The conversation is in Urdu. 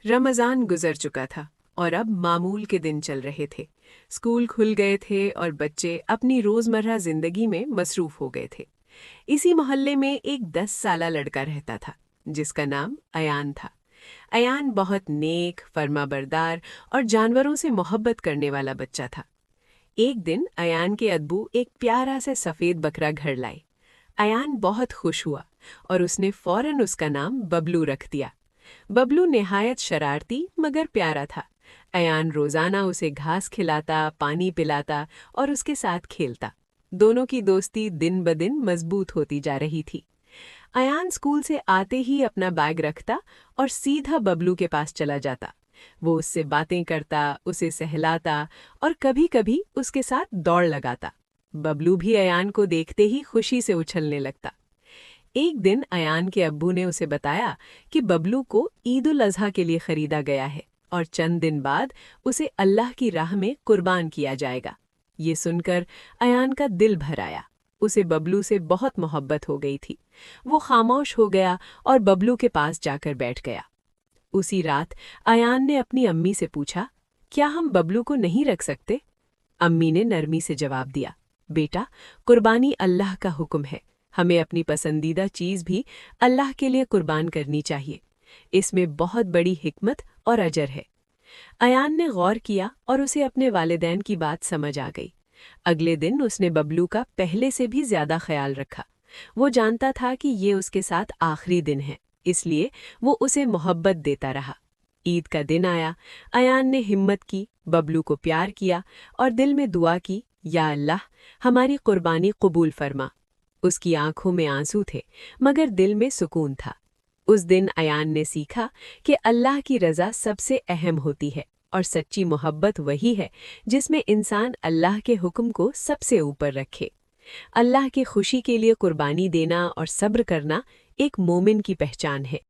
رمضان گزر چکا تھا اور اب معمول کے دن چل رہے تھے۔ اسکول کھل گئے تھے اور بچے اپنی روزمرہ زندگی میں مصروف ہو گئے تھے۔ اسی محلے میں ایک 10 سالہ لڑکا رہتا تھا جس کا نام ایان تھا۔ ایان بہت نیک، فرما بردار اور جانوروں سے محبت کرنے والا بچہ تھا۔ ایک دن ایان کے ابو ایک پیارا سے سفید بکرا گھر لائے۔ ایان بہت خوش ہوا اور اس نے فوراً اس کا نام ببلو رکھ دیا۔ ببلو نہایت شرارتی مگر پیارا تھا۔ ایان روزانہ اسے گھاس کھلاتا، پانی پلاتا اور اس کے ساتھ کھیلتا۔ دونوں کی دوستی دن بدن مضبوط ہوتی جا رہی تھی۔ ایان اسکول سے آتے ہی اپنا بیگ رکھتا اور سیدھا ببلو کے پاس چلا جاتا۔ وہ اس سے باتیں کرتا، اسے سہلاتا اور کبھی کبھی اس کے ساتھ دوڑ لگاتا۔ ببلو بھی ایان کو دیکھتے ہی خوشی سے اچھلنے لگتا۔ ایک دن ایان کے ابو نے اسے بتایا کہ ببلو کو عید الاضحیٰ کے لیے خریدا گیا ہے اور چند دن بعد اسے اللہ کی راہ میں قربان کیا جائے گا۔ یہ سن کر ایان کا دل بھر آیا۔ اسے ببلو سے بہت محبت ہو گئی تھی۔ وہ خاموش ہو گیا اور ببلو کے پاس جا کر بیٹھ گیا۔ اسی رات ایان نے اپنی امی سے پوچھا، کیا ہم ببلو کو نہیں رکھ سکتے؟ امی نے نرمی سے جواب دیا، بیٹا، قربانی اللہ کا حکم ہے۔ ہمیں اپنی پسندیدہ چیز بھی اللہ کے لیے قربان کرنی چاہیے۔ اس میں بہت بڑی حکمت اور اجر ہے۔ ایان نے غور کیا اور اسے اپنے والدین کی بات سمجھ آ گئی۔ اگلے دن اس نے ببلو کا پہلے سے بھی زیادہ خیال رکھا۔ وہ جانتا تھا کہ یہ اس کے ساتھ آخری دن ہے، اس لیے وہ اسے محبت دیتا رہا۔ عید کا دن آیا۔ ایان نے ہمت کی، ببلو کو پیار کیا اور دل میں دعا کی، یا اللہ، ہماری قربانی قبول فرما۔ اس کی آنکھوں میں آنسو تھے مگر دل میں سکون تھا۔ اس دن ایان نے سیکھا کہ اللہ کی رضا سب سے اہم ہوتی ہے اور سچی محبت وہی ہے جس میں انسان اللہ کے حکم کو سب سے اوپر رکھے۔ اللہ کی خوشی کے لیے قربانی دینا اور صبر کرنا ایک مومن کی پہچان ہے۔